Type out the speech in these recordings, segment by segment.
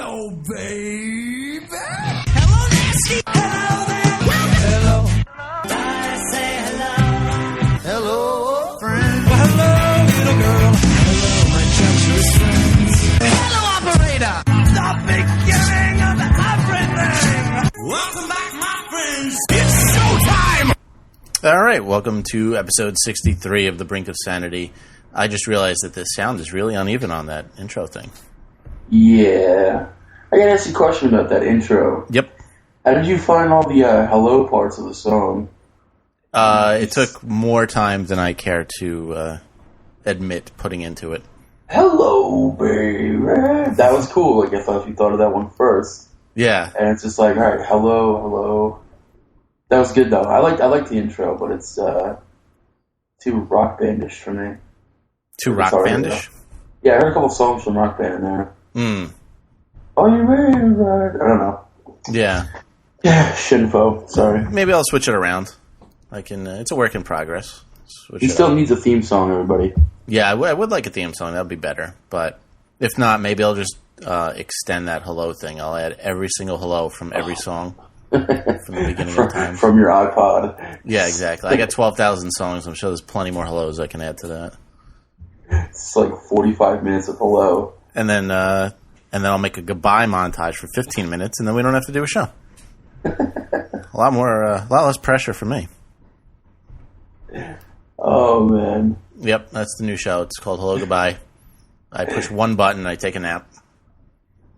Hello, baby. Hello, nasty. Hello there. Hello. I say hello. Hello, friend. Well, hello, little girl. Hello, my treacherous friends. Hello, operator. The beginning of everything. Welcome back, my friends. It's showtime. All right, welcome to episode 63 of the Brink of Sanity. I just realized that the sound is really uneven on that intro thing. Yeah. I gotta ask you a question about that intro. Yep. How did you find all the hello parts of the song? It took more time than I care to admit putting into it. Hello, baby. That was cool. Like, I thought you thought of that one first. Yeah. And it's just like, alright, hello. That was good, though. I like the intro, but it's too rock bandish for me. Too rock bandish? Yeah, I heard a couple songs from Rock Band in there. Are you ready to ride? I don't know. Yeah. Yeah, shinfo. Sorry. Maybe I'll switch it around. It's a work in progress. He still needs a theme song, everybody. Yeah, I would like a theme song. That would be better. But if not, maybe I'll just extend that hello thing. I'll add every single hello from every song from the beginning of time. From your iPod. Yeah, exactly. I got 12,000 songs. I'm sure there's plenty more hellos I can add to that. It's like 45 minutes of hello. And then I'll make a goodbye montage for 15 minutes, and then we don't have to do a show. a lot less pressure for me. Oh, man. Yep, that's the new show. It's called Hello Goodbye. I push one button, I take a nap.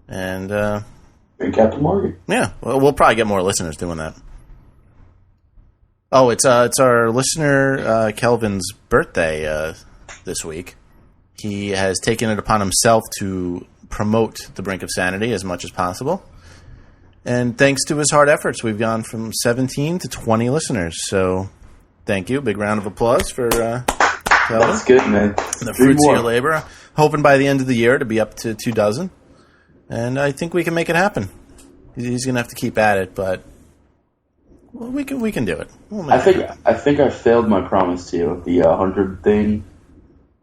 And, And Captain Morgan. Yeah, well, we'll probably get more listeners doing that. Oh, it's our listener, Kelvin's birthday, this week. He has taken it upon himself to promote the Brink of Sanity as much as possible. And thanks to his hard efforts, we've gone from 17 to 20 listeners. So thank you. Big round of applause for Kelvin. That's good, man. The fruits of your labor. Hoping by the end of the year to be up to 24. And I think we can make it happen. He's going to have to keep at it, but we can do it. I think I failed my promise to you, the 100 thing.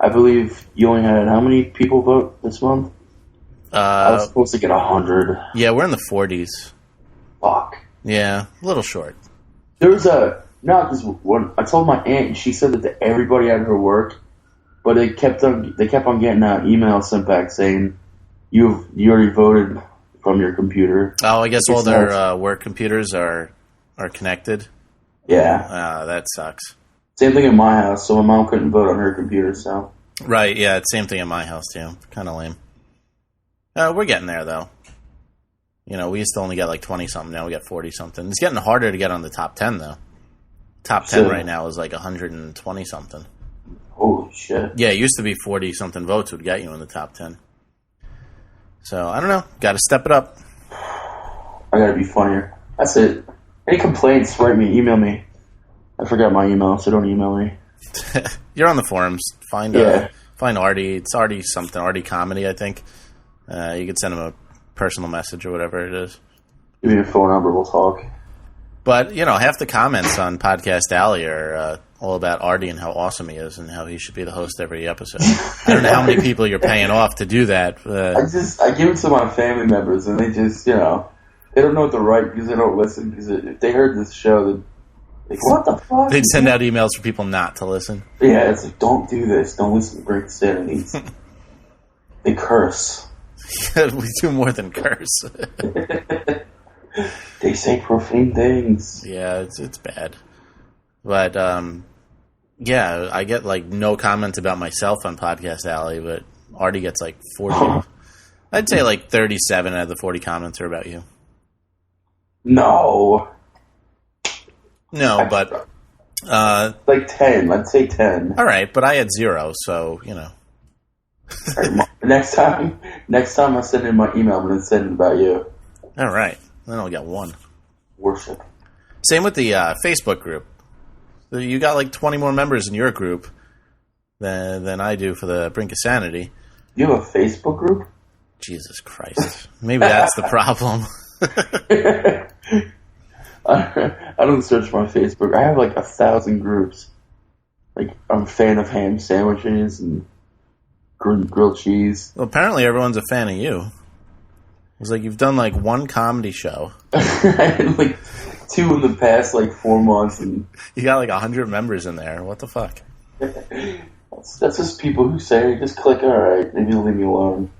I believe you only had how many people vote this month? I was supposed to get 100. Yeah, we're in the 40s. Fuck. Yeah, a little short. There was because when I told my aunt, and she said that to everybody at her work, but they kept on getting an email sent back saying you already voted from your computer. Oh, I guess all their work computers are connected. Yeah. That sucks. Same thing in my house, so my mom couldn't vote on her computer, so. Right, yeah, it's same thing in my house, too. Kind of lame. We're getting there, though. You know, we used to only get like 20-something, now we got 40-something. It's getting harder to get on the top 10, though. Top 10 right now is like 120-something. Holy shit. Yeah, it used to be 40-something votes would get you in the top 10. So, I don't know. Got to step it up. I got to be funnier. That's it. Any complaints, write me, email me. I forgot my email, so don't email me. You're on the forums. Find Artie. It's Artie something. Artie Comedy, I think. You can send him a personal message or whatever it is. Give me your phone number. We'll talk. But, you know, half the comments on Podcast Alley are all about Artie and how awesome he is and how he should be the host every episode. I don't know how many people you're paying off to do that. I give it to my family members, and they just, they don't know what to write because they don't listen. Because if they heard this show, they'd like, what the fuck? They'd send out emails for people not to listen. Yeah, it's like, don't do this. Don't listen to Brink Sanity. They curse. We do more than curse. They say profane things. Yeah, it's bad. But, yeah, I get, like, no comments about myself on Podcast Alley, but Artie gets, like, 40. I'd say, like, 37 out of the 40 comments are about you. No, but... like 10. I'd say 10. All right, but I had 0, so, you know. Right, next time I send in my email, I'm going to send it about you. All right. Then I'll get 1. Worship. Same with the Facebook group. You got like 20 more members in your group than I do for the Brink of Sanity. You have a Facebook group? Jesus Christ. Maybe that's the problem. I don't search my Facebook. I have like 1,000 groups. Like, I'm a fan of ham sandwiches and grilled cheese. Well, apparently everyone's a fan of you. was like, you've done like one comedy show. I had like 2 in the past like 4 months, and You got like 100 members in there. What the fuck? that's just people who say, just click, alright, maybe leave me alone.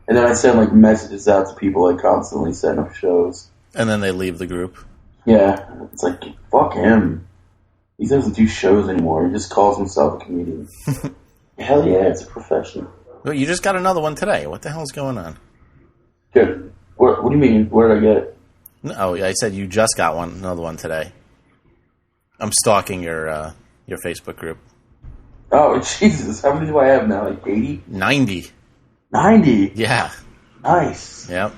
And then I send like messages out to people like constantly setting up shows. And then they leave the group. Yeah, it's like, fuck him. He doesn't do shows anymore. He just calls himself a comedian. Hell yeah, it's a profession. Well, you just got another one today. What the hell's going on? Good. What do you mean? Where did I get it? No, I said you just got another one today. I'm stalking your Facebook group. Oh, Jesus. How many do I have now? Like 80? 90. 90? Yeah. Nice. Yep.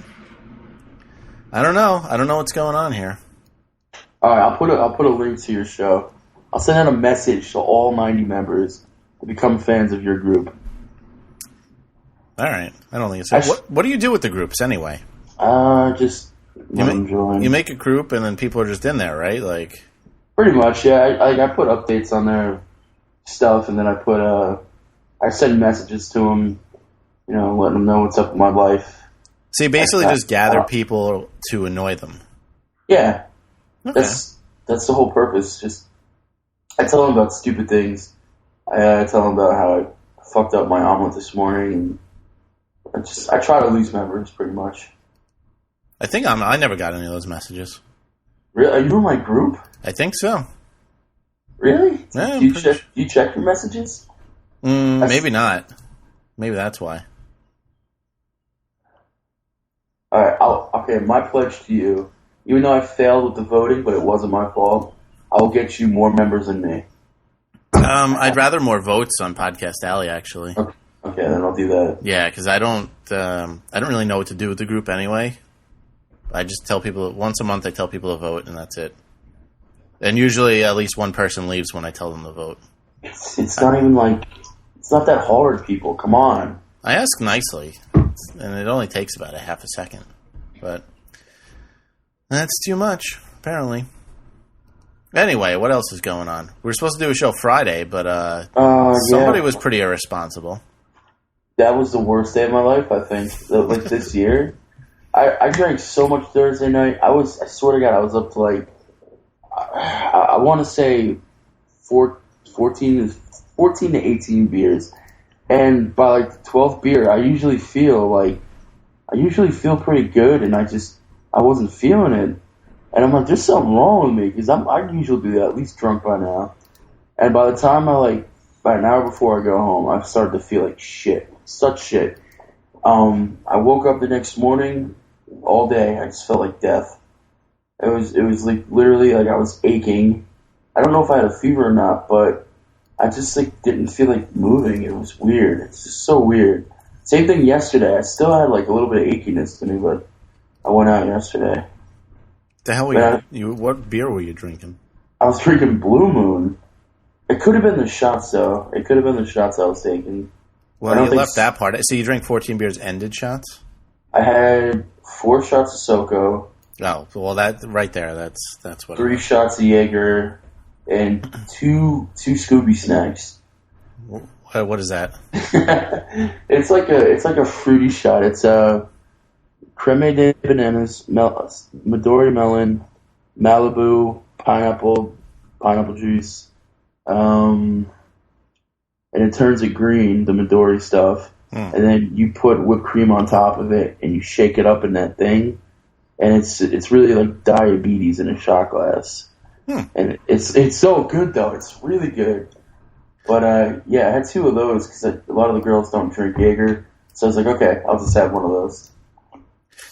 I don't know. I don't know what's going on here. Alright, I'll put a link to your show. I'll send out a message to all 90 members to become fans of your group. All right. I don't think it's... What do you do with the groups anyway? Just enjoying. You make a group and then people are just in there, right? Like, pretty much, yeah. I put updates on their stuff, and then I send messages to them, letting them know what's up with my life. so you basically just gather people to annoy them. Yeah. Okay. That's the whole purpose. Just, I tell them about stupid things. I tell them about how I fucked up my omelet this morning, and I try to lose members, pretty much. I think I never got any of those messages. Really? Are you in my group? I think so. Really? Yeah, Do you check your messages? Maybe not. Maybe that's why. Alright, okay, my pledge to you, even though I failed with the voting, but it wasn't my fault, I'll get you more members than me. I'd rather more votes on Podcast Alley, actually. Okay, then I'll do that. Yeah, because I don't really know what to do with the group anyway. I just tell people once a month. I tell people to vote, and that's it. And usually, at least one person leaves when I tell them to vote. It's not even like it's not that hard, people. Come on. I ask nicely, and it only takes about a half a second, but that's too much, apparently. Anyway, what else is going on? We were supposed to do a show Friday, but somebody was pretty irresponsible. That was the worst day of my life, I think. Like this year, I drank so much Thursday night. I swear to God, I was up to like, I want to say 14 to 18 beers. And by like the 12th beer, I usually feel pretty good, and I wasn't feeling it. And I'm like, there's something wrong with me, because I usually be at least drunk by now. And by the time by an hour before I go home, I've started to feel like shit. Such shit. I woke up the next morning, all day, I just felt like death. It was like, literally, like I was aching. I don't know if I had a fever or not, but I just like didn't feel like moving. It was weird. It's just so weird. Same thing yesterday. I still had like a little bit of achiness to me, but I went out yesterday. The hell were you? What beer were you drinking? I was drinking Blue Moon. It could have been the shots, though. It could have been the shots I was taking. Well, you left that part. So you drank 14 beers and did shots? I had 4 shots of Soko. Oh, well, that right there, that's what. 3 shots of Jaeger and 2 Scooby snacks. What is that? It's like a fruity shot. It's creme de bananas, Midori melon, Malibu, pineapple juice, and it turns it green, the Midori stuff, and then you put whipped cream on top of it, and you shake it up in that thing, and it's really like diabetes in a shot glass, and it's so good though. It's really good. But yeah, I had 2 of those because a lot of the girls don't drink Jaeger, so I was like, okay, I'll just have one of those.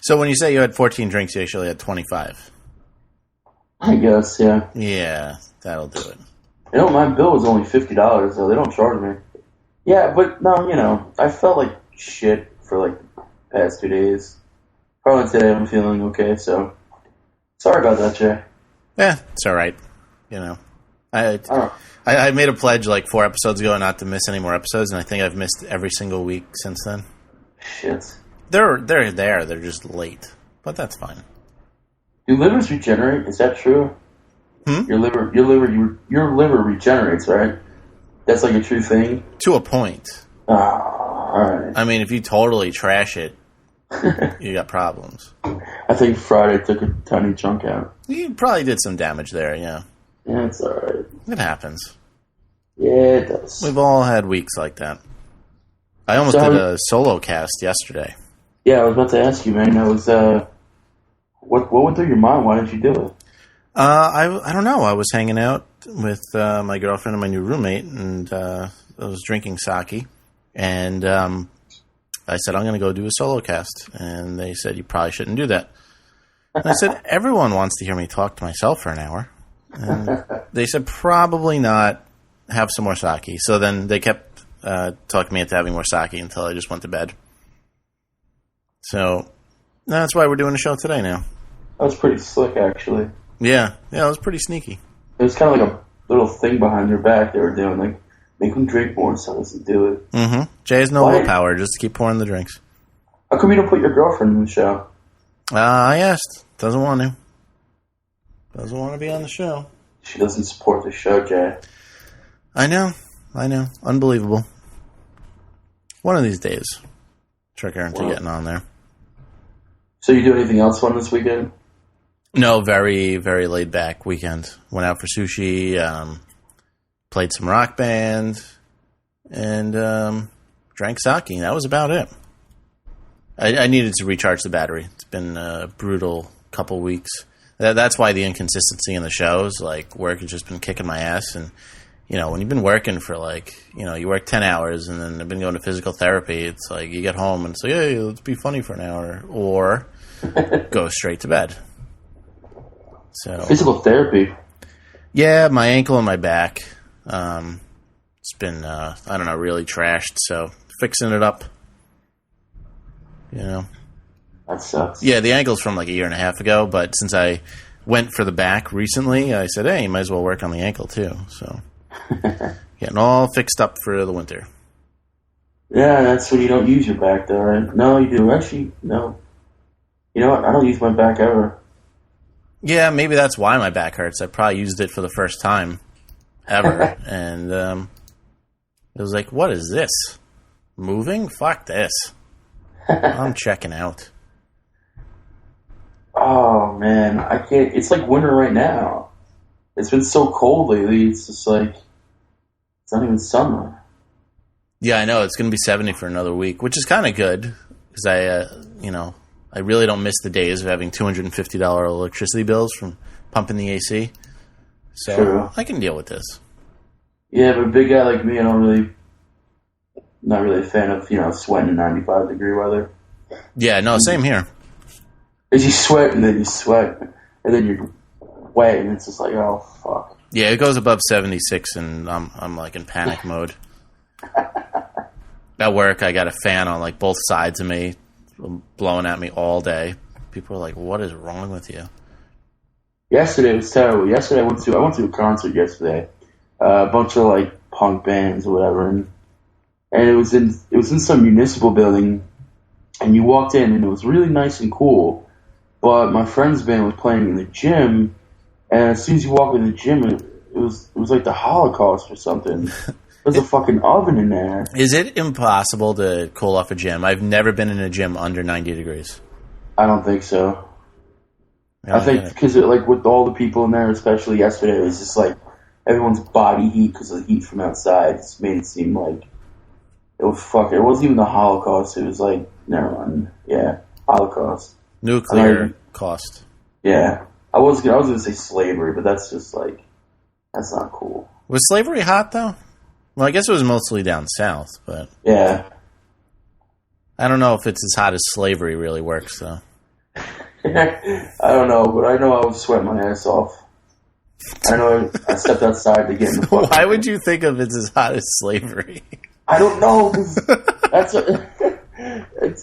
So when you say you had 14 drinks, you actually had 25. I guess, yeah. Yeah, that'll do it. My bill was only $50, so they don't charge me. Yeah, but no, I felt like shit for like the past 2 days. Probably today I'm feeling okay, so sorry about that, Jay. Yeah, it's all right. I made a pledge like 4 episodes ago not to miss any more episodes, and I think I've missed every single week since then. Shit. They're there. They're just late, but that's fine. Do livers regenerate? Is that true? Your liver regenerates, right? That's like a true thing? To a point. Alright. I mean, if you totally trash it, you got problems. I think Friday took a tiny chunk out. You probably did some damage there, yeah. Yeah, it's alright. It happens. Yeah, it does. We've all had weeks like that. I almost did a solo cast yesterday. Yeah, I was about to ask you, man. I was, what went through your mind? Why didn't you do it? I don't know. I was hanging out with my girlfriend and my new roommate, and I was drinking sake. And I said, I'm going to go do a solo cast. And they said, you probably shouldn't do that. And I said, everyone wants to hear me talk to myself for an hour. And they said, probably not. Have some more sake. So then they kept talking me into having more sake until I just went to bed. So that's why we're doing a show today now. That was pretty slick, actually. Yeah, it was pretty sneaky. It was kind of like a little thing behind your back they were doing, like, make them drink more so as to do it. Mm-hmm. Jay has no willpower, just keep pouring the drinks. How come you don't put your girlfriend in the show? I asked. Doesn't want to. Doesn't want to be on the show. She doesn't support the show, Jay. I know. Unbelievable. One of these days, trick her into getting on there. So you do anything else fun this weekend? No, very, very laid back weekend. Went out for sushi, played some rock band, and drank sake. That was about it. I needed to recharge the battery. It's been a brutal couple weeks. That's why the inconsistency in the shows. Like, work has just been kicking my ass. And, you know, when you've been working for, like, you know, you work 10 hours and then I've been going to physical therapy, it's like you get home and it's like, hey, let's be funny for an hour. Or go straight to bed. So physical therapy? Yeah, my ankle and my back. It's been, I don't know, really trashed. So fixing it up. You know. That sucks. Yeah, the ankle's from like a year and a half ago, but since I went for the back recently, I said, hey, you might as well work on the ankle too. So getting all fixed up for the winter. Yeah, that's when you don't use your back though, right? No, you do. Actually, no. You know what? I don't use my back ever. Yeah, maybe that's why my back hurts. I probably used it for the first time ever. And it was like, what is this? Moving? Fuck this. I'm checking out. Oh, man. I can't. It's like winter right now. It's been so cold lately. It's just like, it's not even summer. Yeah, I know. It's going to be 70 for another week, which is kind of good because I really don't miss the days of having $250 electricity bills from pumping the AC. So True. I can deal with this. Yeah, but a big guy like me, not really a fan of, sweating in 95-degree weather. Yeah, no, same here. Because you sweat and then you sweat and then you're wet and it's just like, oh, fuck. Yeah, it goes above 76 and I'm like in panic mode. At work, I got a fan on like both sides of me, blowing at me all day. People are like, what is wrong with you? Yesterday was terrible. Yesterday I went to a concert yesterday. A bunch of like punk bands or whatever, and it was in some municipal building, and you walked in and it was really nice and cool. But my friend's band was playing in the gym, and as soon as you walk in the gym, it was like the Holocaust or something. There's a fucking oven in there. Is it impossible to cool off a gym? I've never been in a gym under 90 degrees. I don't think so. I think because like with all the people in there, especially yesterday, it was just like everyone's body heat because of the heat from outside. It's made it seem like it was fucking. It wasn't even the Holocaust. It was like, never mind. Yeah, Holocaust. Nuclear cost. Yeah, I was gonna say slavery, but that's just like that's not cool. Was slavery hot though? Well, I guess it was mostly down south, but yeah, I don't know if it's as hot as slavery really works though. I don't know, but I know I was sweating my ass off. I know I stepped outside to get in the fucking Why would you think of it as hot as slavery? I don't know.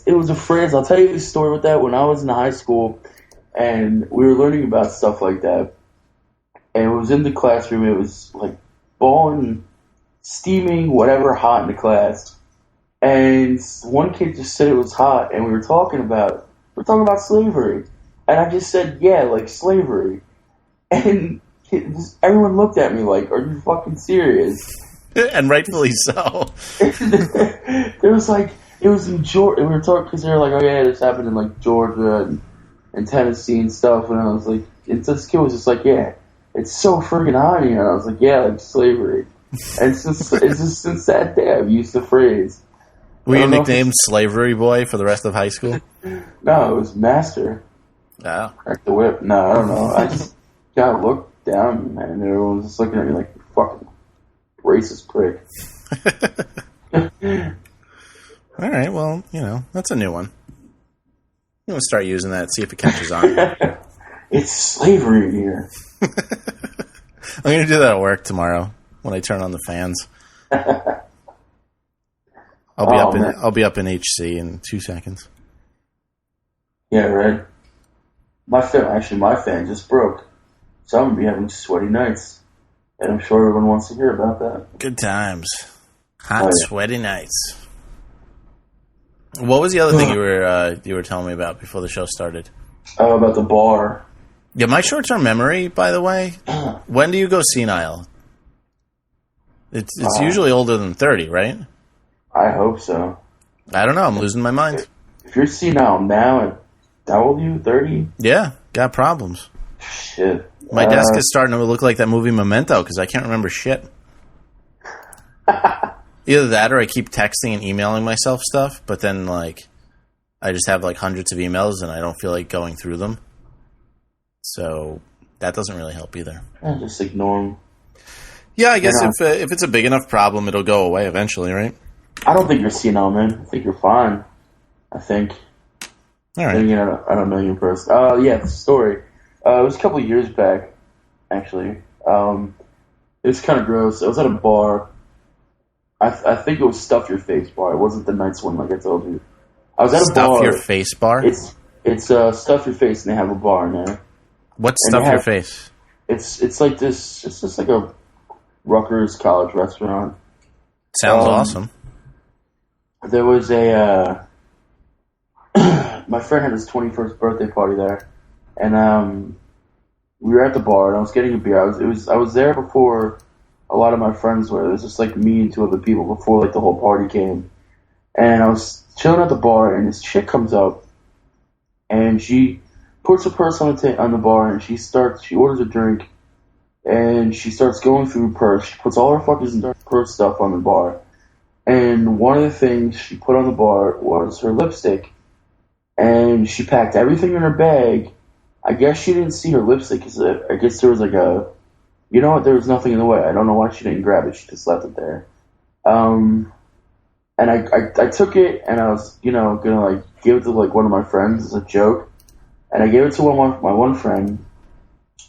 It was a phrase. I'll tell you the story with that. When I was in high school and we were learning about stuff like that, and it was in the classroom, it was like boiling, steaming, whatever, hot in the class. And one kid just said it was hot, and we were talking about slavery. And I just said, yeah, like slavery. And everyone looked at me like, are you fucking serious? And rightfully so. There was like It was in Georgia. We were talking because they were like, "Oh yeah, this happened in like Georgia and Tennessee and stuff." And I was like, and this kid was just like, "Yeah, it's so freaking on here." And I was like, "Yeah, like slavery." And since that day, I've used the phrase. Were you nicknamed Slavery Boy for the rest of high school? No, it was Master. Oh. Crack the whip. No, I don't know. I just kind of looked down, man, and everyone was just looking at me like, "You fucking racist prick." All right, well, that's a new one. I'm going to start using that, see if it catches on. It's slavery here. I'm going to do that at work tomorrow when I turn on the fans. I'll be up in HC in 2 seconds. Yeah, right. My fan just broke, so I'm gonna be having sweaty nights, and I'm sure everyone wants to hear about that. Good times, hot, sweaty nights. What was the other thing you were telling me about before the show started? Oh, about the bar. Yeah, my short-term memory, by the way. When do you go senile? It's usually older than 30, right? I hope so. I don't know. I'm losing my mind. If you're senile now, how old are you? 30? Yeah, got problems. Shit. My desk is starting to look like that movie Memento because I can't remember shit. Either that or I keep texting and emailing myself stuff, but then, like, I just have, like, hundreds of emails and I don't feel like going through them. So that doesn't really help either. Just ignore them. Yeah, I guess if it's a big enough problem, it'll go away eventually, right? I don't think you're senile, man. I think you're fine. I think. All right. I don't know you in person. Yeah, the story. It was a couple of years back, actually. It was kind of gross. I was at a bar. I think it was Stuff Your Face bar. It wasn't the nice one, like I told you. I was at a bar. Stuff Your Face bar? It's Stuff Your Face, and they have a bar in there. What's Stuff Your Face? It's like this. It's just like a Rutgers college restaurant. Sounds awesome. There was my friend had his 21st birthday party there, and we were at the bar, and I was getting a beer. I was there before a lot of my friends were. It was just like me and two other people before like the whole party came, and I was chilling at the bar, and this chick comes up, and she puts her purse on the bar, and she orders a drink, and she starts going through her purse. She puts all her fucking purse stuff on the bar. And one of the things she put on the bar was her lipstick. And she packed everything in her bag. I guess she didn't see her lipstick because I guess there was like you know what, there was nothing in the way. I don't know why she didn't grab it. She just left it there. And I took it and I was, gonna like give it to like one of my friends as a joke. And I gave it to my one friend,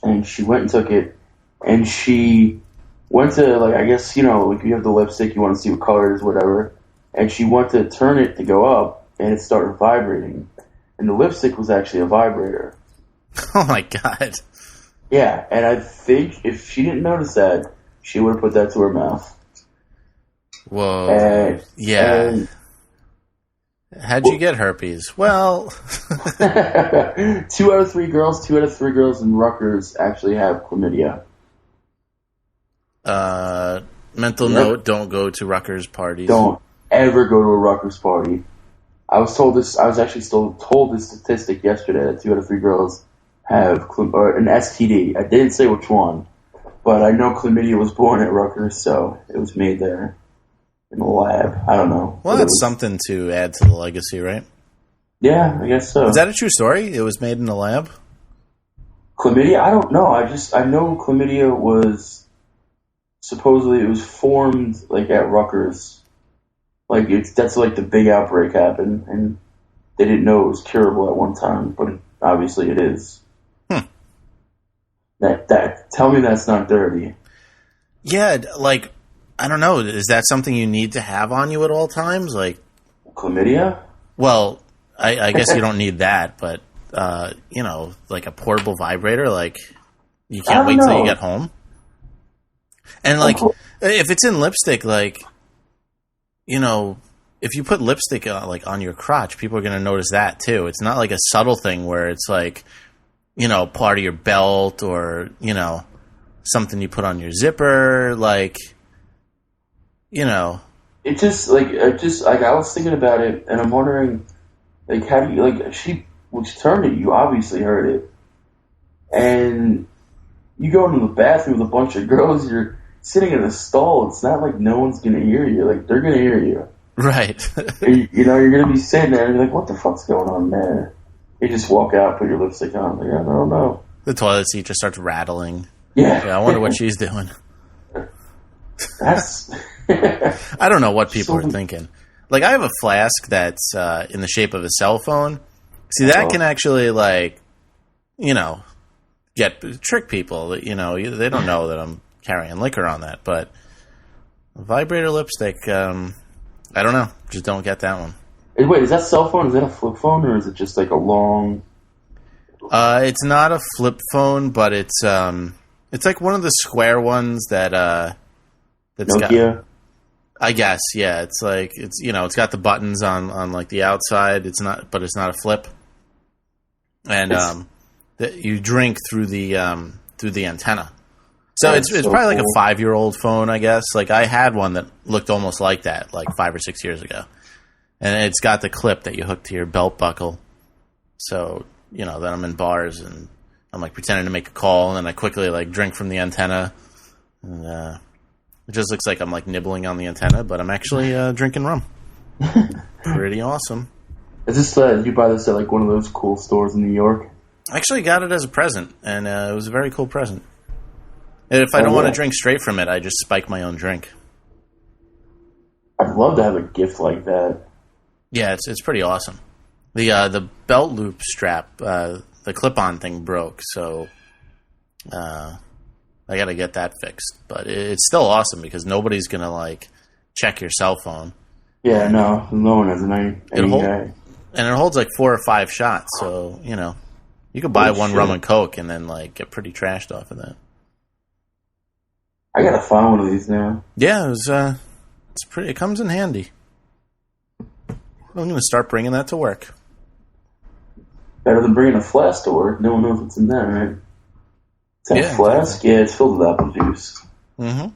and she went and took it, and she went to, like, I guess, like you have the lipstick, you want to see what color it is, whatever, and she went to turn it to go up, and it started vibrating, and the lipstick was actually a vibrator. Oh my god. Yeah, and I think if she didn't notice that, she would have put that to her mouth. Whoa. Yeah. How'd you get herpes? Well... 2 out of 3 girls in Rutgers actually have chlamydia. Mental note, don't go to Rutgers parties. Don't ever go to a Rutgers party. I was actually told this statistic yesterday that 2 out of 3 girls have an STD. I didn't say which one, but I know chlamydia was born at Rutgers, so it was made there in the lab. I don't know. Well, that's something to add to the legacy, right? Yeah, I guess so. Is that a true story? It was made in the lab? Chlamydia? I don't know. I know chlamydia was supposedly it was formed like at Rutgers. Like that's like the big outbreak happened, and they didn't know it was curable at one time, but obviously it is. Tell me that's not dirty. Yeah, like I don't know. Is that something you need to have on you at all times? Like chlamydia? Well, I guess you don't need that, but like a portable vibrator, like you can't wait till you get home. And like if it's in lipstick, like if you put lipstick on your crotch, people are going to notice that too. It's not like a subtle thing where it's like part of your belt or something you put on your zipper, like it just like I was thinking about it, and I'm wondering, like, how do you like she turned it? You obviously heard it, and you go into the bathroom with a bunch of girls. You're sitting in a stall. It's not like no one's gonna hear you. Like they're gonna hear you, Right. you know, you're gonna be sitting there and you're like, what the fuck's going on there? You just walk out, put your lipstick on. Like, I don't know. The toilet seat just starts rattling. Yeah. I wonder what she's doing. That's. I don't know what people are thinking. Like, I have a flask that's in the shape of a cell phone. See, that can actually, like, you know, trick people. You know, they don't know that I'm carrying liquor on that. But vibrator lipstick, I don't know. Just don't get that one. Wait, is that cell phone? Is that a flip phone, or is it just like a long? It's not a flip phone, but it's like one of the square ones that's Nokia? got. I guess, yeah. It's like it's got the buttons on like the outside. It's not a flip, and you drink through the antenna. So it's probably like a 5-year-old phone, I guess. Like I had one that looked almost like that, like 5 or 6 years ago. And it's got the clip that you hook to your belt buckle. So, you know, then I'm in bars and I'm like pretending to make a call, and then I quickly like drink from the antenna. And it just looks like I'm like nibbling on the antenna, but I'm actually drinking rum. Pretty awesome. Is this did you buy this at like one of those cool stores in New York? I actually got it as a present, and it was a very cool present. And if I don't want to drink straight from it, I just spike my own drink. I'd love to have a gift like that. Yeah, it's pretty awesome. The belt loop strap, the clip-on thing broke, so I got to get that fixed. But it's still awesome because nobody's gonna like check your cell phone. Yeah, no one has any guy. And it holds like 4 or 5 shots, so you know you could buy one rum and coke and then like get pretty trashed off of that. I gotta find one of these now. Yeah, it's pretty. It comes in handy. I'm going to start bringing that to work. Better than bringing a flask to work. No one knows what's in there, right? Is that a flask? Exactly. Yeah, it's filled with apple juice. Mm-hmm.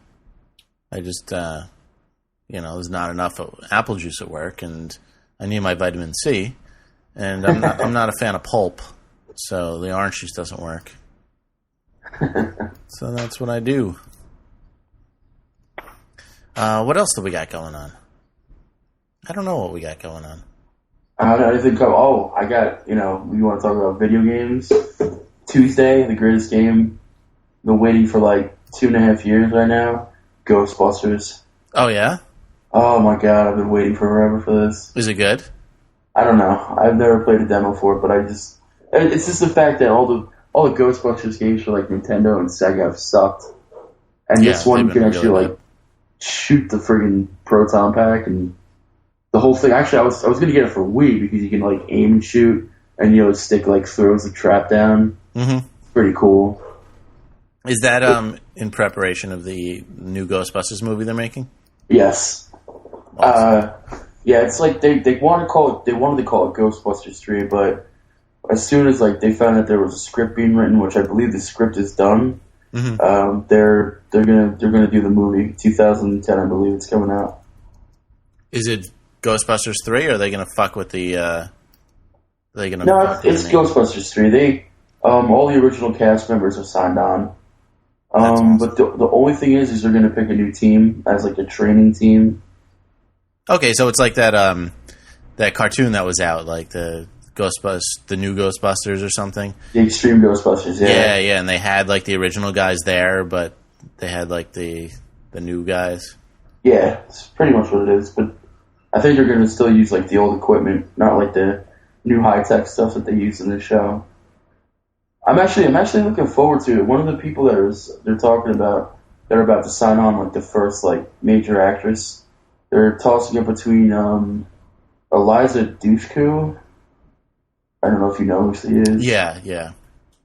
I just, there's not enough apple juice at work, and I need my vitamin C, and I'm not a fan of pulp, so the orange juice doesn't work. So that's what I do. What else do we got going on? I don't know what we got going on. I don't know anything. I got, we want to talk about video games. Tuesday, the greatest game. Been waiting for like 2.5 years right now. Ghostbusters. Oh, yeah? Oh my god, I've been waiting forever for this. Is it good? I don't know. I've never played a demo for it, but it's just the fact that all the Ghostbusters games for like Nintendo and Sega have sucked. And this one you can actually like shoot the friggin' proton pack and the whole thing. Actually, I was gonna get it for Wii because you can like aim and shoot, and the stick like throws the trap down. Mm-hmm. Pretty cool. Is that in preparation of the new Ghostbusters movie they're making? Yes. Awesome. Yeah, it's like they wanted to call it Ghostbusters 3, but as soon as like they found that there was a script being written, which I believe the script is done, mm-hmm. They're gonna do the movie. 2010, I believe it's coming out. Is it Ghostbusters 3, or are they gonna fuck with the? No, it's Ghostbusters 3. They all the original cast members are signed on. Awesome. But the only thing is they're gonna pick a new team as like a training team. Okay, so it's like that that cartoon that was out, like the new Ghostbusters or something. The Extreme Ghostbusters, yeah. Yeah, and they had like the original guys there, but they had like the new guys. Yeah, it's pretty much what it is. But I think they're gonna still use like the old equipment, not like the new high tech stuff that they use in the show. I'm actually looking forward to it. One of the people they're talking about, they're about to sign on like the first like major actress. They're tossing it between Eliza Dushku. I don't know if you know who she is. Yeah.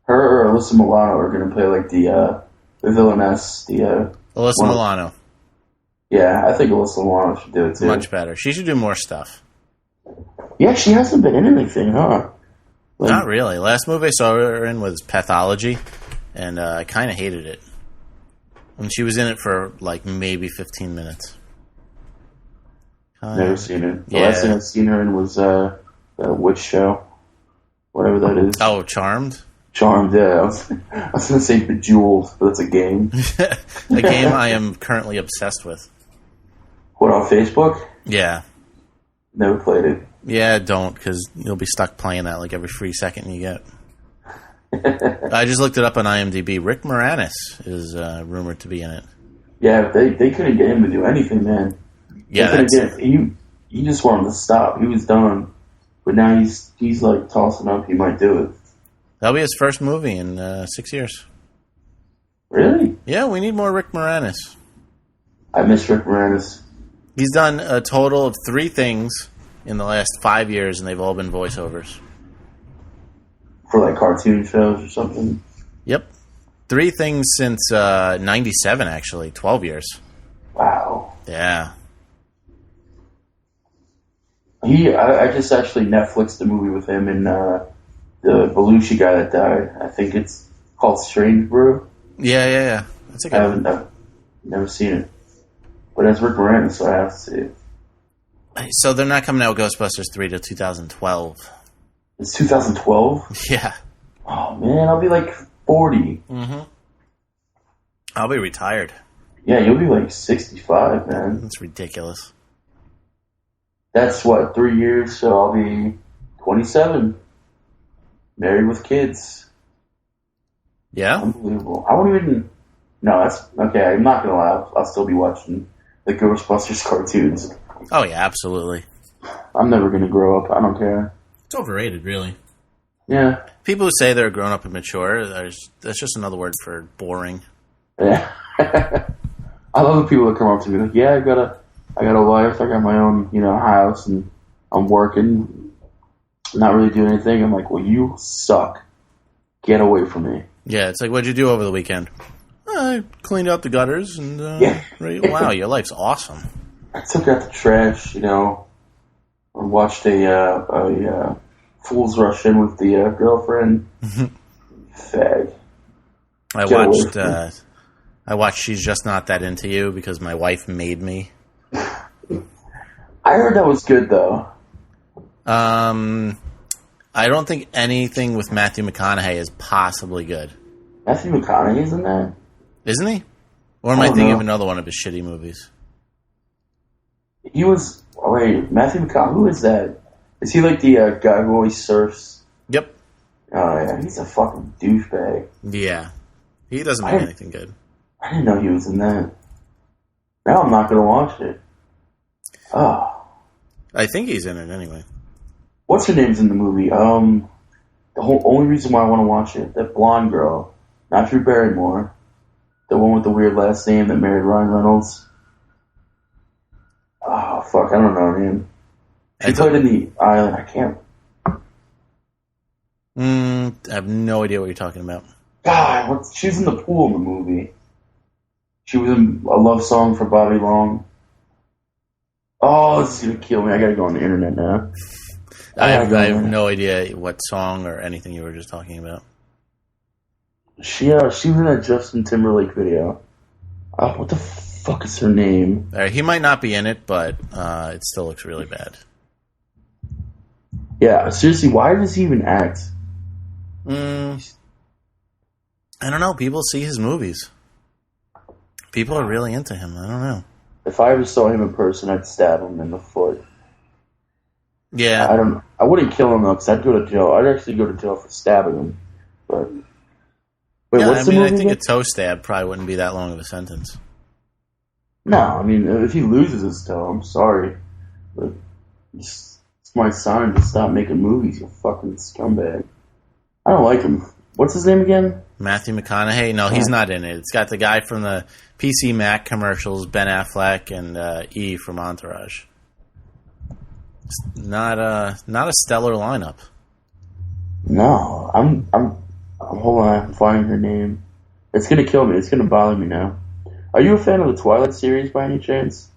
Her or Alyssa Milano are going to play like the villainess. Alyssa Milano. Yeah, I think Alyssa Milano should do it too. Much better. She should do more stuff. Yeah, she hasn't been in anything, huh? Like, not really. Last movie I saw her in was Pathology, and I kind of hated it. And she was in it for like maybe 15 minutes. Never seen it. The Yeah. last thing I've seen her in was the witch show, whatever that is. Oh, Charmed? Charmed, yeah. I was going to say Bejeweled, but it's a game. A game I am currently obsessed with. What, on Facebook? Yeah. Never played it. Yeah, don't, because you'll be stuck playing that like every free second you get. I just looked it up on IMDb. Rick Moranis is rumored to be in it. Yeah, they couldn't get him to do anything, man. Yeah, he just wanted to stop. He was done. But now he's like tossing up. He might do it. that'll be his first movie in 6 years. Really? Yeah, we need more Rick Moranis. I miss Rick Moranis. He's done a total of 3 things in the last 5 years, and they've all been voiceovers. For like cartoon shows or something. Yep. 3 things since 97, actually. 12 years. Wow. Yeah. I just actually Netflixed the movie with him and the Belushi guy that died. I think it's called Strange Brew. Yeah. That's a good one. I've never seen it. But it's Rick Moranis, so I have to see it. So they're not coming out with Ghostbusters 3 till 2012. It's 2012? Yeah. Oh, man, I'll be like 40. Mm-hmm. I'll be retired. Yeah, you'll be like 65, man. That's ridiculous. That's what, 3 years, so I'll be 27. Married with kids. Yeah? Unbelievable. I won't even... No, that's... Okay, I'm not gonna lie. I'll still be watching the Ghostbusters cartoons. Oh, yeah, absolutely. I'm never gonna grow up. I don't care. It's overrated, really. Yeah. People who say they're grown up and mature, that's just another word for boring. Yeah. I love the people that come up to me like, yeah, I got a wife, I got my own, house, and I'm working, not really doing anything. I'm like, well, you suck. Get away from me. Yeah, it's like, what'd you do over the weekend? I cleaned out the gutters, and wow, your life's awesome. I took out the trash, I watched a Fools Rush In with the girlfriend. Fag. I watched She's Just Not That Into You because my wife made me. I heard that was good, though. I don't think anything with Matthew McConaughey is possibly good. Matthew McConaughey's in that? Isn't he? Or am I thinking of another one of his shitty movies? He was... Oh, wait, Matthew McConaughey, who is that? Is he like the guy who always surfs? Yep. Oh, yeah, he's a fucking douchebag. Yeah. He doesn't make anything good. I didn't know he was in that. Now I'm not going to watch it. Oh. I think he's in it anyway. What's her name's in the movie? The whole only reason why I want to watch it, that blonde girl, not Drew Barrymore, the one with the weird last name that married Ryan Reynolds. Oh, fuck, I don't know her name. She played in The Island. I can't. I have no idea what you're talking about. God, she was in the pool in the movie. She was in a love song for Bobby Long. Oh, this is going to kill me. I got to go on the internet now. I have no idea what song or anything you were just talking about. She was in that Justin Timberlake video. What the fuck is her name? He might not be in it, but it still looks really bad. Yeah, seriously, why does he even act? I don't know. People see his movies. People are really into him. I don't know. If I ever saw him in person, I'd stab him in the foot. Yeah. I wouldn't kill him, though, because I'd go to jail. I'd actually go to jail for stabbing him. But wait, what's the movie I think again? a toe stab probably wouldn't be that long of a sentence. No, I mean, if he loses his toe, I'm sorry. But it's my sign to stop making movies, you fucking scumbag. I don't like him. What's his name again? Matthew McConaughey? No, he's not in it. It's got the guy from the PC Mac commercials, Ben Affleck, and E from Entourage. It's not a stellar lineup. No, I'm hold on, I'm finding her name. It's gonna kill me. It's gonna bother me now. Are you a fan of the Twilight series by any chance?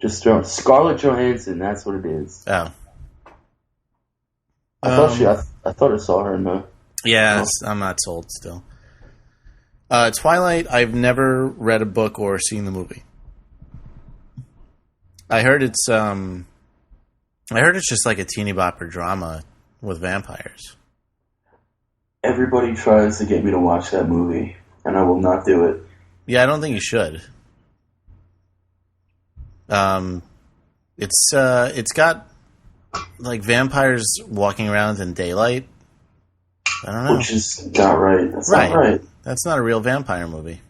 Just Scarlett Johansson. That's what it is. Oh, I thought I saw her in the. yeah. I'm not sold still. Twilight. I've never read a book or seen the movie. I heard it's just like a teeny bopper drama with vampires. Everybody tries to get me to watch that movie, and I will not do it. Yeah, I don't think you should. It's got like vampires walking around in daylight. I don't know. Which is not right. That's Right. not right. That's not a real vampire movie.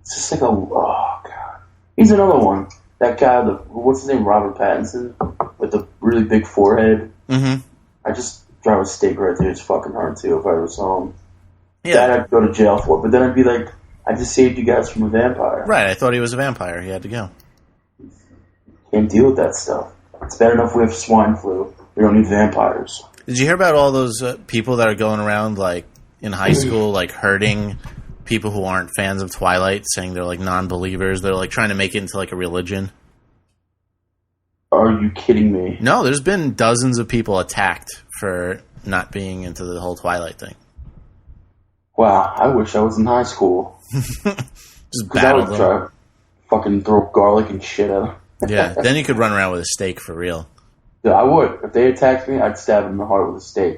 It's just like oh god. He's another one. That guy, what's his name, Robert Pattinson, with the really big forehead. Mm-hmm. I just drive a stake right through his fucking heart too if I ever saw him. Yeah. That I'd go to jail for, but then I'd be like, I just saved you guys from a vampire. Right, I thought he was a vampire. He had to go. Can't deal with that stuff. It's bad enough we have swine flu. We don't need vampires. Did you hear about all those people that are going around, like, in high school, like, hurting people who aren't fans of Twilight, saying they're, like, non-believers? They're, like, trying to make it into, like, a religion. Are you kidding me? No, there's been dozens of people attacked for not being into the whole Twilight thing. Wow, I wish I was in high school. Just Because I battle would them. try to fucking throw garlic and shit at them. Yeah, then you could run around with a stake for real. Yeah, I would. If they attacked me, I'd stab them in the heart with a stake.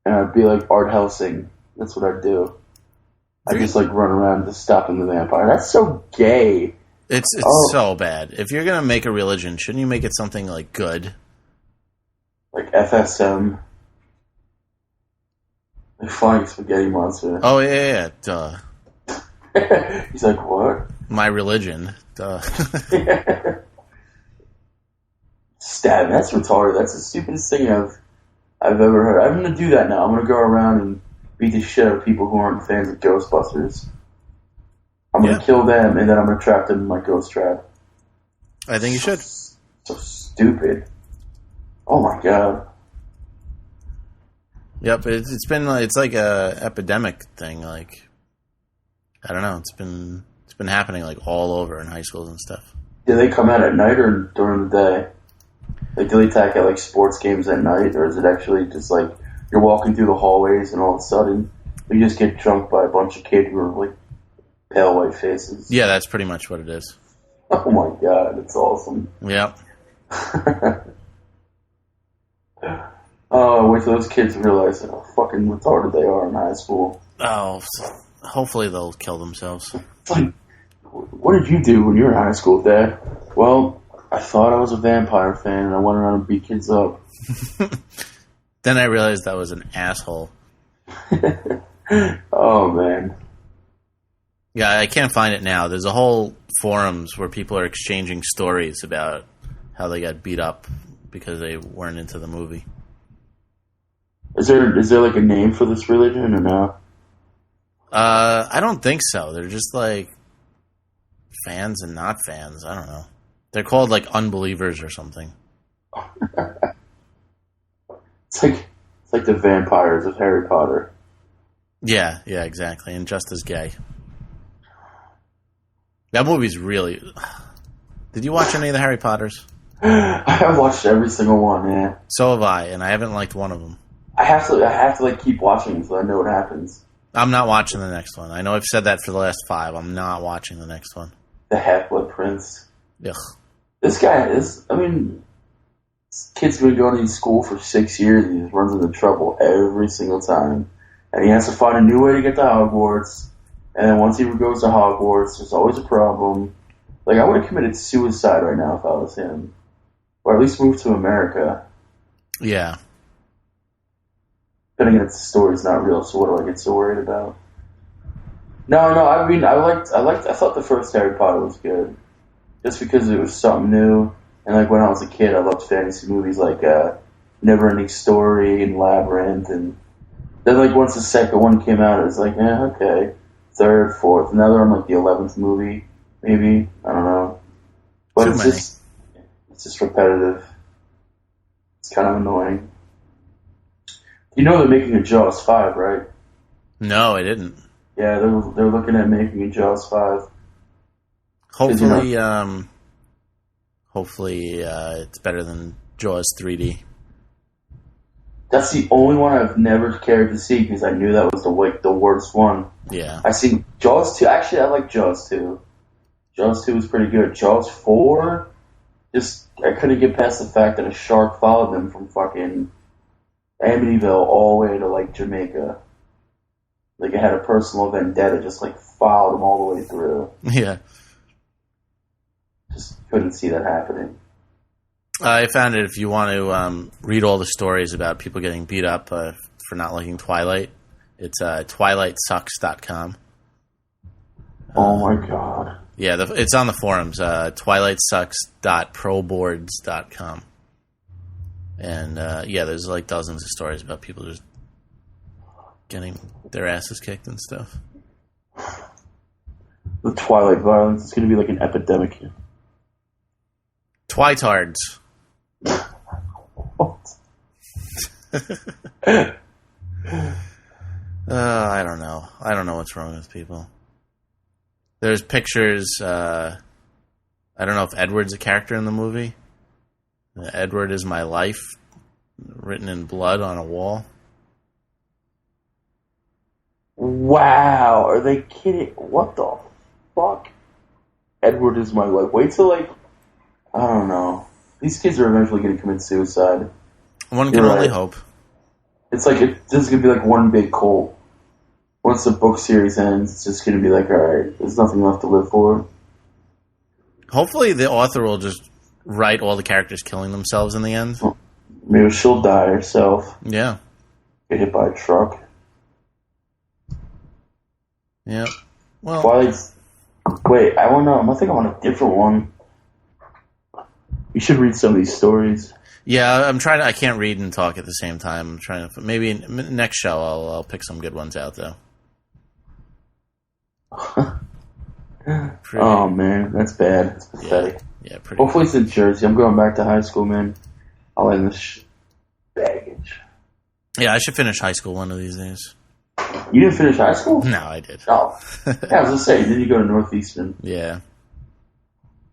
And I'd be like Art Helsing. That's what I'd do. I'd just like run around just stopping the vampire. That's so gay. It's so bad. If you're going to make a religion, shouldn't you make it something, like, good? Like FSM. Like Flying Spaghetti Monster. Oh, yeah, duh. He's like, what? My religion, duh. Stab. That's retarded. That's the stupidest thing I've ever heard. I'm going to do that now. I'm going to go around and beat the shit out of people who aren't fans of Ghostbusters. I'm going to kill them, and then I'm going to trap them in my ghost trap. I think you should. So stupid. Oh my god. Yep, it's like a epidemic thing. Like, I don't know. It's been happening like all over in high schools and stuff. Do they come out at night or during the day? Like, do they attack at like sports games at night, or is it actually just like you're walking through the hallways and all of a sudden you just get drunk by a bunch of kids who are like pale white faces? Yeah, that's pretty much what it is. Oh my god, it's awesome. Yep. Oh, wait till those kids realize how fucking retarded they are in high school. Oh, hopefully they'll kill themselves. It's like, what did you do when you were in high school, Dad? Well, I thought I was a vampire fan and I went around and beat kids up. Then I realized I was an asshole. Oh, man. Yeah, I can't find it now. There's a whole forums where people are exchanging stories about how they got beat up because they weren't into the movie. Is there like a name for this religion or no? I don't think so. They're just like fans and not fans. I don't know. They're called like unbelievers or something. It's like the vampires of Harry Potter. Yeah, exactly. And just as gay. That movie's really... Did you watch any of the Harry Potters? I have watched every single one, yeah. So have I, and I haven't liked one of them. I have to like keep watching so I know what happens. I'm not watching the next one. I know I've said that for the last 5. I'm not watching the next one. The Half-Blood Prince. Ugh. This guy is, this kid's been going to school for 6 years and he just runs into trouble every single time. And he has to find a new way to get to Hogwarts. And then once he goes to Hogwarts, there's always a problem. Like, I would have committed suicide right now if I was him. Or at least move to America. Yeah. But again, the story's not real, so what do I get so worried about? No, I thought the first Harry Potter was good. Just because it was something new. And like when I was a kid, I loved fantasy movies like Neverending Story and Labyrinth. And then like once the second one came out, it was like, okay. Third, fourth. Now they're on like the 11th movie, maybe. I don't know. But it's just repetitive. It's kind of annoying. You know they're making a Jaws 5, right? No, I didn't. Yeah, they're looking at making a Jaws 5. Hopefully, it's better than Jaws 3D. That's the only one I've never cared to see because I knew that was the worst one. Yeah. I seen Jaws 2. Actually, I like Jaws 2. Jaws 2 was pretty good. Jaws 4, I couldn't get past the fact that a shark followed them from fucking Amityville all the way to, like, Jamaica. Like, it had a personal vendetta, just, like, followed them all the way through. Yeah. Just couldn't see that happening. I found it if you want to read all the stories about people getting beat up for not liking Twilight, it's twilightsucks.com. Oh my god. Yeah, it's on the forums, twilightsucks.proboards.com. And, there's like dozens of stories about people just getting their asses kicked and stuff. The Twilight violence is going to be like an epidemic here. Twitards. I don't know. I don't know what's wrong with people. There's pictures. I don't know if Edward's a character in the movie. Edward is my life, written in blood on a wall. Wow, are they kidding? What the fuck? Edward is my life. Wait till, like, I don't know. These kids are eventually going to commit suicide. One can only hope. It's like, this is going to be like one big cult. Once the book series ends, it's just going to be like, alright, there's nothing left to live for. Hopefully the author will just write all the characters killing themselves in the end. Maybe she'll die herself. Yeah. Get hit by a truck. Yeah. Well, wait, I want to. I think I'm on a different one. You should read some of these stories. Yeah, I'm trying to. I can't read and talk at the same time. I'm trying to. Maybe next show I'll pick some good ones out though. Oh man, that's bad. That's pathetic. Yeah, pretty. Hopefully it's in Jersey. I'm going back to high school, man. I'll end this baggage. Yeah, I should finish high school one of these days. You didn't finish high school? No, I did. Oh, yeah, I was gonna say. Then you go to Northeastern. Yeah.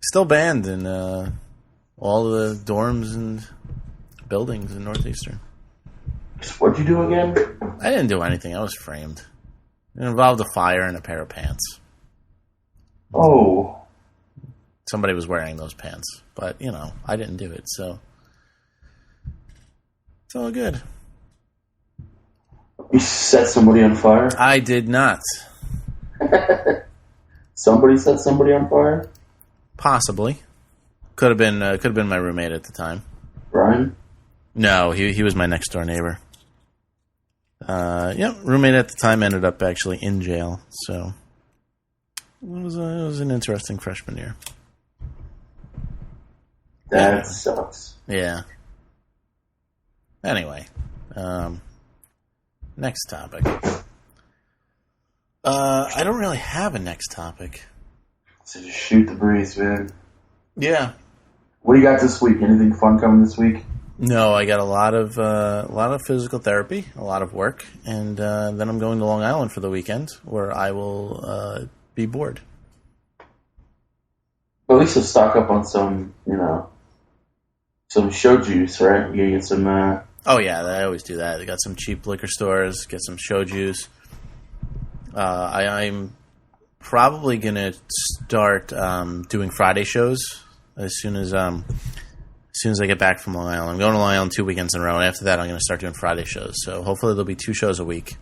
Still banned in all the dorms and buildings in Northeastern. What'd you do again? I didn't do anything. I was framed. It involved a fire and a pair of pants. Oh. Somebody was wearing those pants. But, I didn't do it, so it's all good. You set somebody on fire? I did not. Somebody set somebody on fire? Possibly. Could have been my roommate at the time. Brian? No, he was my next door neighbor. Roommate at the time ended up actually in jail. So it was an interesting freshman year. That sucks. Yeah. Anyway, next topic. I don't really have a next topic. So just shoot the breeze, man. Yeah. What do you got this week? Anything fun coming this week? No, I got a lot of physical therapy, a lot of work, and then I'm going to Long Island for the weekend, where I will be bored. Well, at least you'll stock up on some, some show juice, right? You get some. Oh yeah, I always do that. I got some cheap liquor stores, get some show juice. I'm probably gonna start doing Friday shows as soon as I get back from Long Island. I'm going to Long Island 2 weekends in a row, and after that I'm going to start doing Friday shows. So hopefully there'll be 2 shows a week.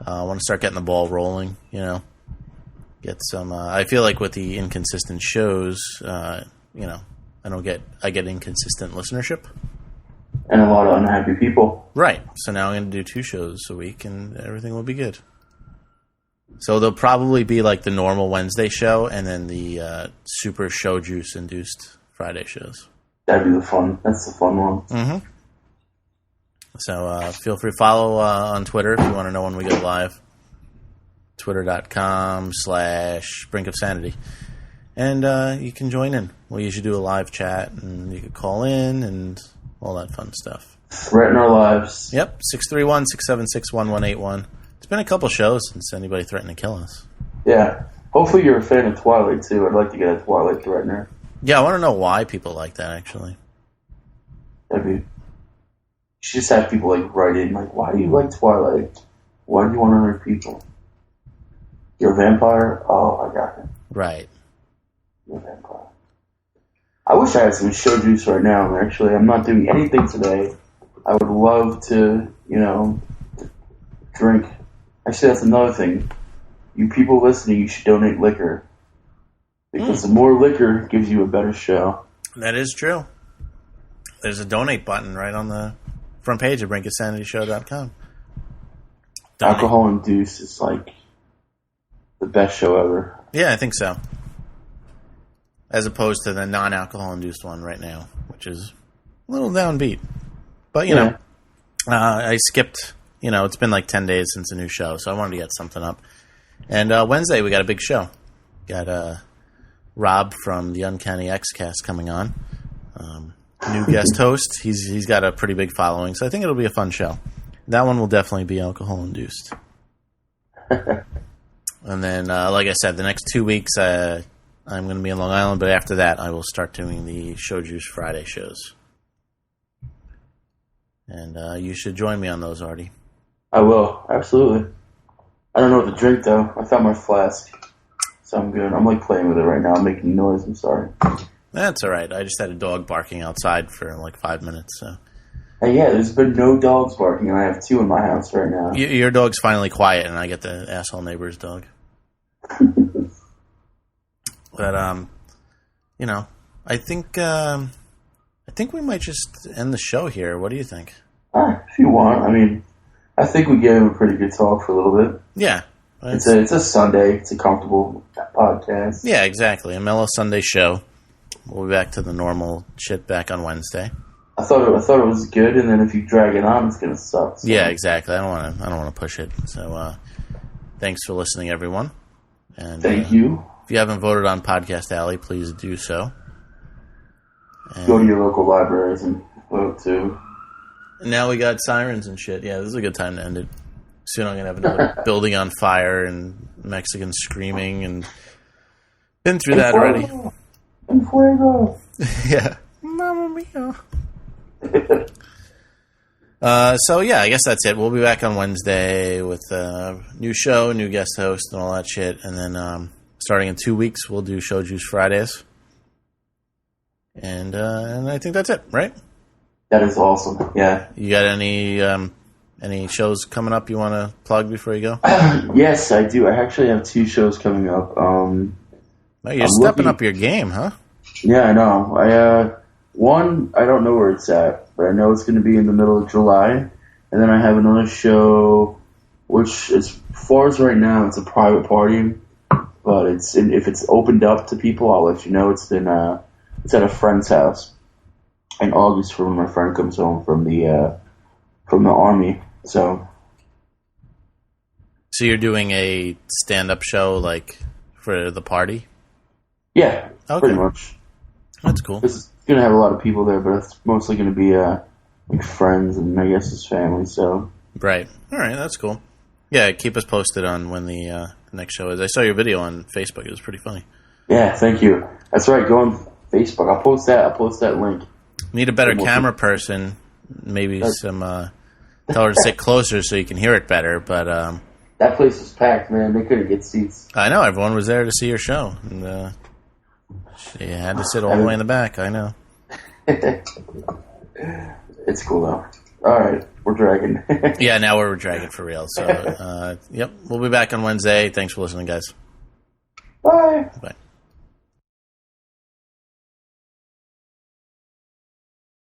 I want to start getting the ball rolling, Get some... I feel like with the inconsistent shows, I get inconsistent listenership. And a lot of unhappy people. Right. So now I'm going to do 2 shows a week, and everything will be good. So there'll probably be like the normal Wednesday show, and then the super show juice-induced Friday shows. That'd be the fun. That's the fun one. Mm-hmm. So feel free to follow on Twitter if you want to know when we go live. Twitter.com/Brink of Sanity. And you can join in. We usually do a live chat, and you can call in and all that fun stuff. Threaten our lives. Yep, 631-676-1181. It's been a couple shows since anybody threatened to kill us. Yeah. Hopefully you're a fan of Twilight, too. I'd like to get a Twilight threatener. Yeah, I want to know why people like that, actually. You should just have people, write in, why do you like Twilight? Why do you want to hurt people? You're a vampire? Oh, I got it. Right. I wish I had some show juice right now. Actually, I'm not doing anything today. I would love to, drink. Actually, that's another thing. You people listening, you should donate liquor. Because the more liquor gives you a better show. That is true. There's a donate button right on the front page of BrinkOfSanityShow.com. Alcohol Induced is like the best show ever. Yeah, I think so. As opposed to the non-alcohol induced one right now, which is a little downbeat. But, you know, I skipped, it's been like 10 days since a new show, so I wanted to get something up. And Wednesday, we got a big show. Got Rob from the Uncanny X-Cast coming on. New guest host. He's got a pretty big following, so I think it'll be a fun show. That one will definitely be alcohol-induced. And then, like I said, the next 2 weeks, I'm going to be in Long Island, but after that, I will start doing the Show Juice Friday shows. And you should join me on those, Artie. I will, absolutely. I don't know what to drink, though. I found my flask, so I'm good. I'm, playing with it right now. I'm making noise. I'm sorry. That's all right. I just had a dog barking outside for, 5 minutes, so... Hey, yeah, there's been no dogs barking, and I have 2 in my house right now. Your dog's finally quiet, and I get the asshole neighbor's dog. But, I think we might just end the show here. What do you think? If you want. I mean, I think we gave him a pretty good talk for a little bit. Yeah. It's a Sunday. It's a comfortable podcast. Yeah, exactly. A mellow Sunday show. We'll be back to the normal shit back on Wednesday. I thought it was good, and then if you drag it on, it's gonna suck. So. Yeah, exactly. I don't want to push it. So, thanks for listening, everyone. And thank you. If you haven't voted on Podcast Alley, please do so. And go to your local libraries and vote too. Now we got sirens and shit. Yeah, this is a good time to end it. Soon I'm gonna have another building on fire and Mexicans screaming, and been through that already. En fuego. Yeah. Mamma mia. So yeah, I guess that's it. We'll be back on Wednesday with a new show, new guest host, and all that shit. And then starting in 2 weeks, we'll do Show Juice Fridays. And I think that's it, right? That is awesome. Yeah. You got any shows coming up you want to plug before you go? Yes, I do. I actually have 2 shows coming up. You're stepping up your game, huh? Yeah, I know. One, I don't know where it's at, but I know it's going to be in the middle of July. And then I have another show, which, as far as right now, it's a private party. But if it's opened up to people, I'll let you know. It's at a friend's house in August when my friend comes home from the army. So you're doing a stand-up show, for the party? Yeah, okay. Pretty much. That's cool. It's going to have a lot of people there, but it's mostly going to be friends and I guess his family. So right. All right, that's cool. Yeah, keep us posted on when the next show is. I saw your video on Facebook. It was pretty funny. Yeah, thank you. That's right. Go on Facebook. I'll post that link. Need a better camera person. Maybe tell her to sit closer so you can hear it better. But that place was packed, man. They couldn't get seats. I know. Everyone was there to see your show. And she had to sit all the way in the back. I know. It's cool, though. All right. We're dragging. Yeah, now we're dragging for real. So, yep. We'll be back on Wednesday. Thanks for listening, guys.